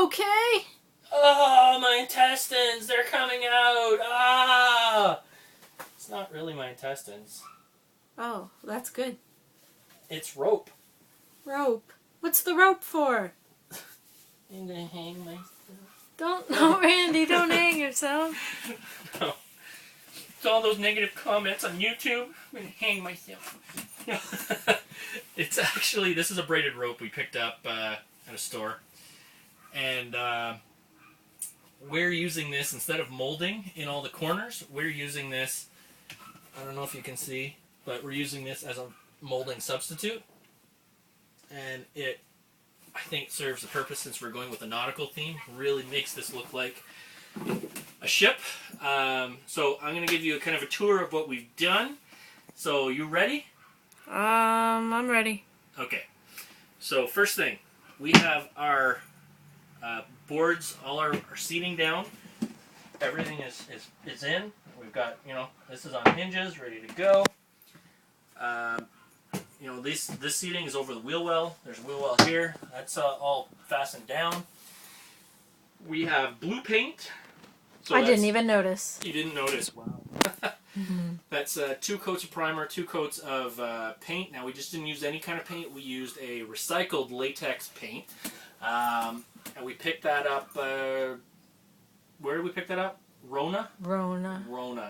okay? Oh, my intestines, they're coming out. Ah! It's not really my intestines. Oh, that's good. It's rope. Rope. What's the rope for? I'm gonna hang myself. No, Randy, don't hang yourself. No. It's all those negative comments on YouTube. I'm gonna hang myself. It's actually, this is a braided rope we picked up at a store. And we're using this, instead of molding in all the corners, we're using this, I don't know if you can see, but we're using this as a molding substitute. And it, I think, serves the purpose, since we're going with a nautical theme. Really makes this look like a ship. So I'm going to give you a kind of a tour of what we've done. So you ready? I'm ready. Okay. So first thing, we have our boards, all our seating down. Everything is in. We've got, this is on hinges, ready to go. This seating is over the wheel well. There's a wheel well here. That's all fastened down. We have blue paint. So I didn't even notice. You didn't notice. Wow. That's 2 coats of primer, 2 coats of paint. Now, we just didn't use any kind of paint. We used a recycled latex paint. And we picked that up, where did we pick that up? Rona? Rona.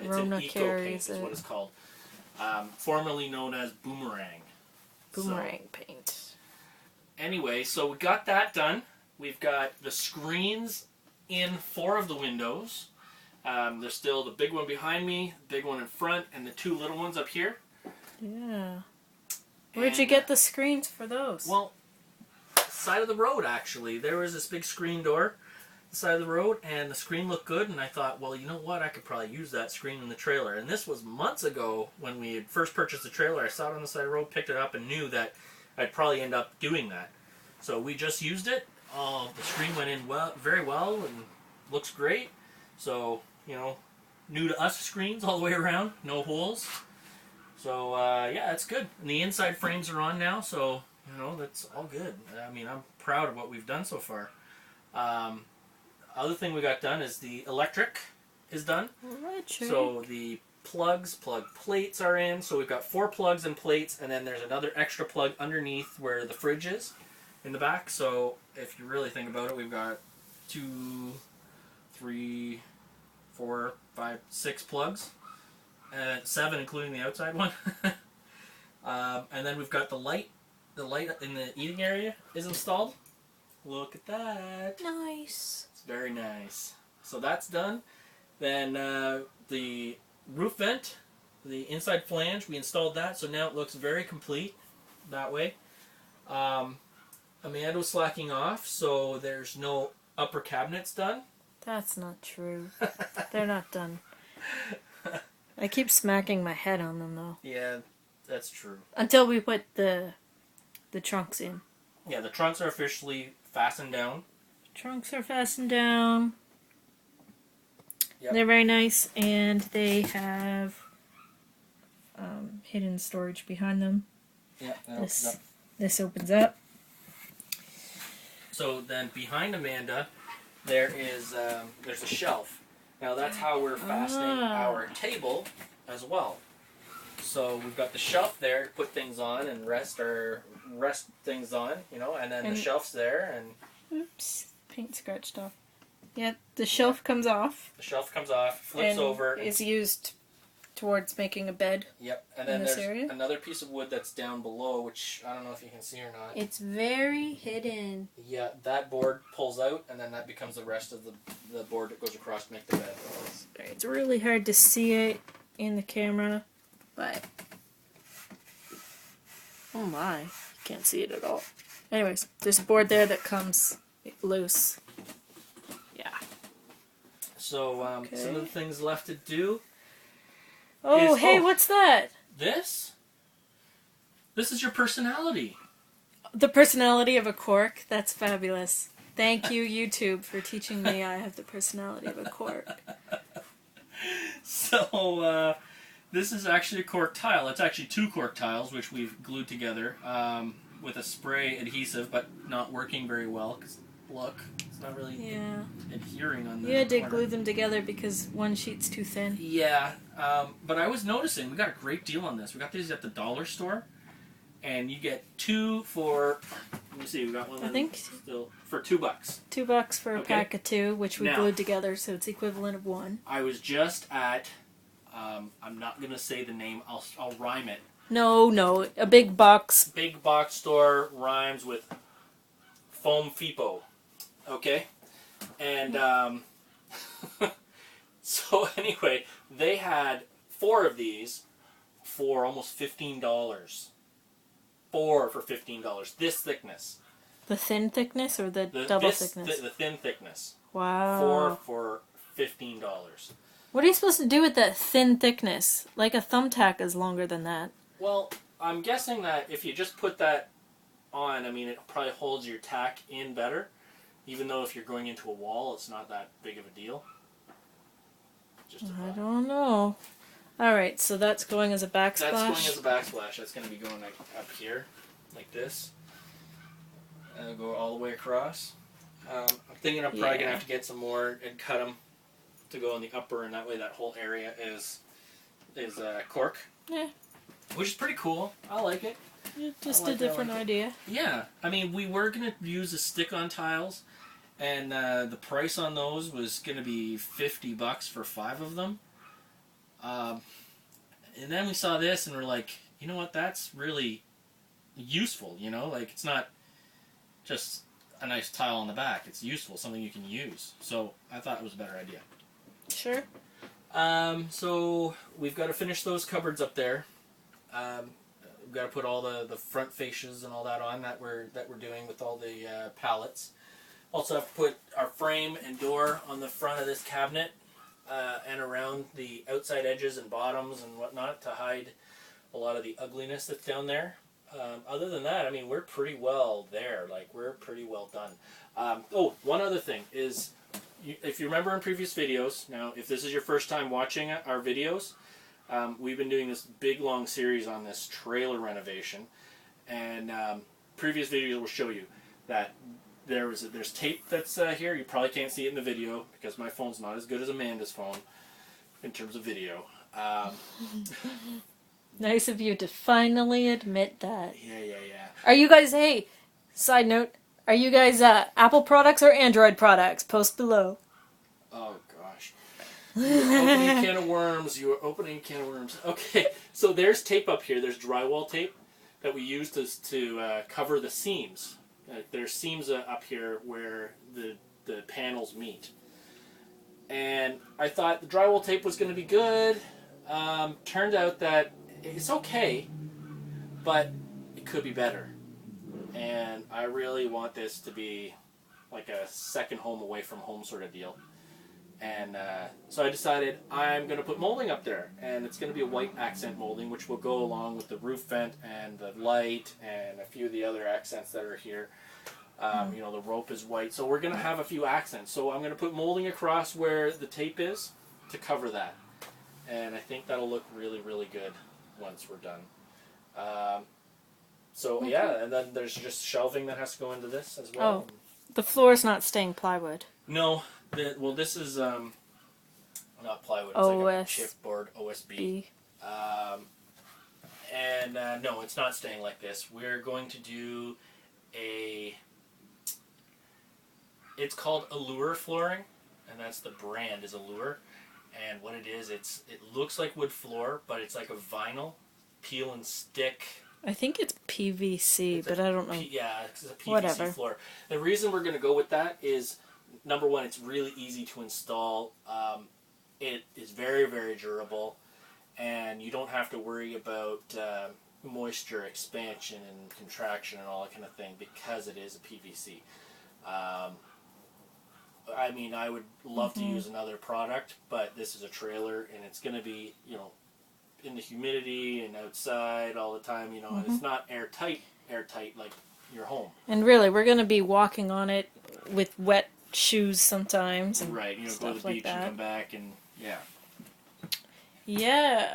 It's Rona an eco paint is what it's called. Formerly known as Boomerang. Boomerang paint. Anyway, so we got that done. We've got the screens in 4 of the windows. There's still the big one behind me, the big one in front, and the 2 little ones up here. Yeah. Where'd you get the screens for those? Well, side of the road, actually. There was this big screen door the side of the road, and the screen looked good, and I thought, well, you know what, I could probably use that screen in the trailer. And this was months ago when we had first purchased the trailer. I saw it on the side of the road, picked it up, and knew that I'd probably end up doing that. So we just used it. The screen went in very well, and looks great. So, new to us screens all the way around, no holes. So, yeah, it's good. And the inside frames are on now, so, that's all good. I mean, I'm proud of what we've done so far. Other thing we got done is the electric is done. Electric. So the plug plates are in. So we've got 4 plugs and plates, and then there's another extra plug underneath where the fridge is in the back. So if you really think about it, we've got 2, 3, 4, 5, 6 plugs, and 7 including the outside one. And then we've got the light. The light in the eating area is installed. Look at that. Nice. It's very nice. So that's done. Then the roof vent, the inside flange, we installed that. So now it looks very complete that way. Amanda was slacking off, so there's no upper cabinets done. That's not true. They're not done. I keep smacking my head on them, though. Yeah, that's true. Until we put the trunks in. Yeah, the trunks are officially fastened down. Trunks are fastened down. Yep. They're very nice, and they have hidden storage behind them. Yeah, This opens up. So then behind Amanda, there's a shelf. Now that's how we're fastening our table as well. So we've got the shelf there to put things on and rest things on, and then the shelf's there, and oops, paint scratched off. Yeah, the shelf comes off. The shelf comes off, flips and over. Is used towards making a bed. Yep, and then there's another piece of wood that's down below, which I don't know if you can see or not. It's very hidden. Yeah, that board pulls out, and then that becomes the rest of the board that goes across to make the bed. It's really hard to see it in the camera, but oh my, you can't see it at all. Anyways, there's a board there that comes loose. Yeah. So some of the things left to do. Oh, hey, what's that? This is your personality. The personality of a cork? That's fabulous. Thank you, YouTube, for teaching me I have the personality of a cork. So, this is actually a cork tile. It's actually 2 cork tiles, which we've glued together with a spray adhesive, but not working very well because look. It's not really Yeah. adhering on the You had to corner. glue them together because one sheet's too thin. Yeah, but I was noticing we got a great deal on this. We got these at the dollar store, and you get 2 for. Let me see. We got one. I think still for $2. $2 for a Okay. pack of 2, which we Now, glued together, so it's equivalent of 1. I was just at. I'm not gonna say the name. I'll rhyme it. No, a big box. Big box store rhymes with foam FIPO. Okay, and so anyway, they had 4 of these for almost $15. 4 for $15. This thickness. The thin thickness or the double thickness? The thin thickness. Wow. 4 for $15. What are you supposed to do with that thin thickness? Like a thumbtack is longer than that. Well, I'm guessing that if you just put that on, I mean, it probably holds your tack in better. Even though if you're going into a wall, it's not that big of a deal. Just a I thought. don't know. Alright, so that's going as a backsplash? That's going as a backsplash. That's going to be going like up here, like this. And it'll go all the way across. I'm thinking I'm probably going to have to get some more and cut them to go on the upper, and that way that whole area is cork. Yeah. Which is pretty cool. I like it. Just I like a different idea. Yeah. I mean, we were going to use the stick-on tiles, and the price on those was going to be $50 for 5 of them. And then we saw this, and we're like, you know what? That's really useful, you know? Like, it's not just a nice tile on the back. It's useful, something you can use. So I thought it was a better idea. Sure. So we've got to finish those cupboards up there. We've got to put all the front fascias and all that on that we're doing with all the pallets. Also have to put our frame and door on the front of this cabinet and around the outside edges and bottoms and whatnot to hide a lot of the ugliness that's down there. Other than that, I mean, we're pretty well there. Like, we're pretty well done. Oh, one other thing is, if you remember in previous videos, now if this is your first time watching our videos, we've been doing this big long series on this trailer renovation, and previous videos will show you that there's tape that's here. You probably can't see it in the video because my phone's not as good as Amanda's phone in terms of video. Nice of you to finally admit that. Yeah. Are you guys, hey, side note, are you guys Apple products or Android products? Post below. Oh gosh. Opening a can of worms. You are opening a can of worms. Okay, so there's tape up here. There's drywall tape that we use to cover the seams. There's seams up here where the panels meet. And I thought the drywall tape was going to be good. Turned out that it's okay, but it could be better. And I really want this to be like a second home away from home sort of deal. And so I decided I'm going to put molding up there. And it's going to be a white accent molding, which will go along with the roof vent and the light and a few of the other accents that are here. You know, the rope is white. So we're going to have a few accents. So I'm going to put molding across where the tape is to cover that. And I think that'll look really, really good once we're done. So yeah, and then there's just shelving that has to go into this as well. Oh, the floor's not staying plywood. No, well this is not plywood. It's like a chipboard, OSB. And no, it's not staying like this. We're going to do it's called Allure flooring, and that's the brand is Allure. And what it is, it looks like wood floor, but it's like a vinyl peel and stick. I think it's PVC, but I don't know. Yeah, it's a PVC Whatever. floor. The reason we're going to go with that is, number one, it's really easy to install. It is very, very durable, and you don't have to worry about moisture expansion and contraction and all that kind of thing because it is a PVC. I mean, I would love to use another product, but this is a trailer, and it's going to be, you know, in the humidity and outside all the time, you know, and it's not airtight like your home. And really, we're going to be walking on it with wet shoes sometimes. And right, you know, go to the beach and come back, and yeah. Yeah.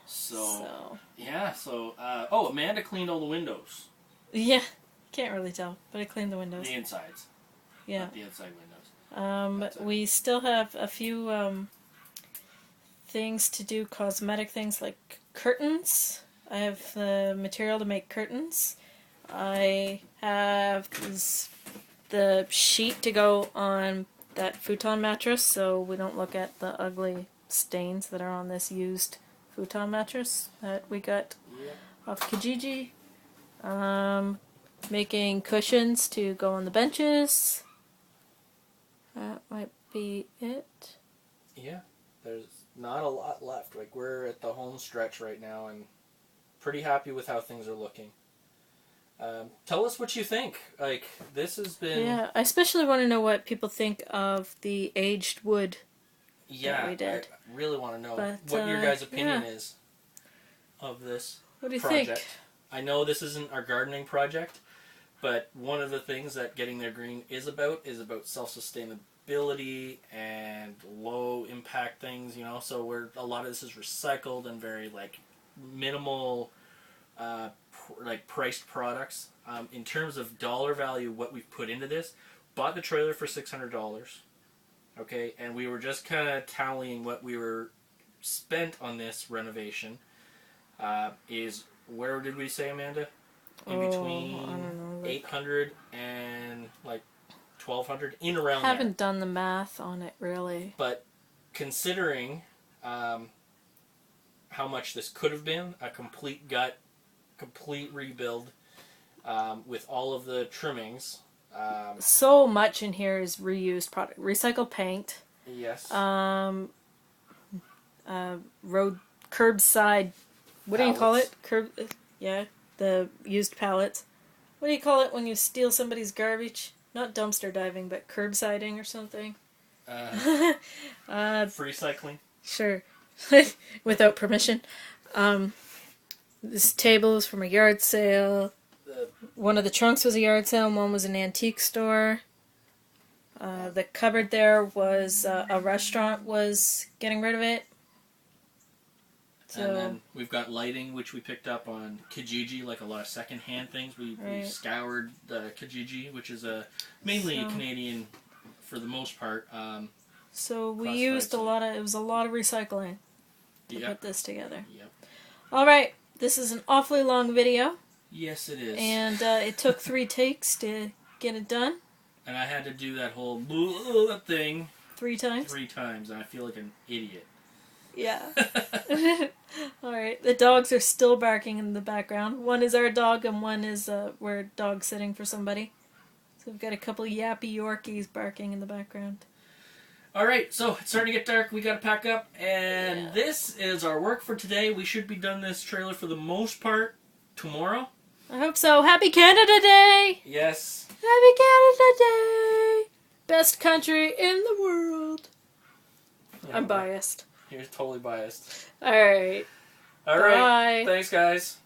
So. Yeah, so, oh, Amanda cleaned all the windows. Yeah, can't really tell, but I cleaned the windows. The insides. Yeah. Not the outside windows. We still have a few things to do, cosmetic things like curtains. I have the material to make curtains. I have the sheet to go on that futon mattress so we don't look at the ugly stains that are on this used futon mattress that we got off Kijiji. Making cushions to go on the benches. That might be it. Yeah, there's not a lot left. Like, we're at the home stretch right now and pretty happy with how things are looking. Tell us what you think. Like, this has been... Yeah, I especially want to know what people think of the aged wood that we did. I really want to know But, what your guys' opinion is of this What do you project. think? I know this isn't our gardening project, but one of the things that Getting There Green is about self-sustainability and low impact things, you know, so a lot of this is recycled and very, like, minimal priced products. In terms of dollar value, what we've put into this, bought the trailer for $600, okay, and we were just kind of tallying what we were spent on this renovation. Is, where did we say, Amanda? In between I don't know, 800 and like 1200, in around there. Haven't done the math on it really. But considering how much this could have been, a complete gut, complete rebuild with all of the trimmings. So much in here is reused product, recycled paint. Yes. Road curbside. What do you call it? Pallets. The used pallets. What do you call it when you steal somebody's garbage? Not dumpster diving, but curbsiding or something. Free cycling. Sure. Without permission. This table is from a yard sale. One of the trunks was a yard sale, and one was an antique store. The cupboard there was a restaurant was getting rid of it. So, and then we've got lighting, which we picked up on Kijiji, like a lot of second-hand things. We scoured Kijiji, which is mainly Canadian for the most part. So we used it was a lot of recycling to put this together. Yep. Alright, this is an awfully long video. Yes, it is. And it took 3 takes to get it done. And I had to do that whole thing 3 times? 3 times, and I feel like an idiot. Yeah. Alright, the dogs are still barking in the background. One is our dog and one is we're dog sitting for somebody. So we've got a couple yappy Yorkies barking in the background. Alright, so it's starting to get dark. We gotta pack up. And this is our work for today. We should be done this trailer for the most part tomorrow. I hope so. Happy Canada Day! Yes. Happy Canada Day! Best country in the world. I'm biased. You're totally biased. Alright. Alright. Bye. Thanks, guys.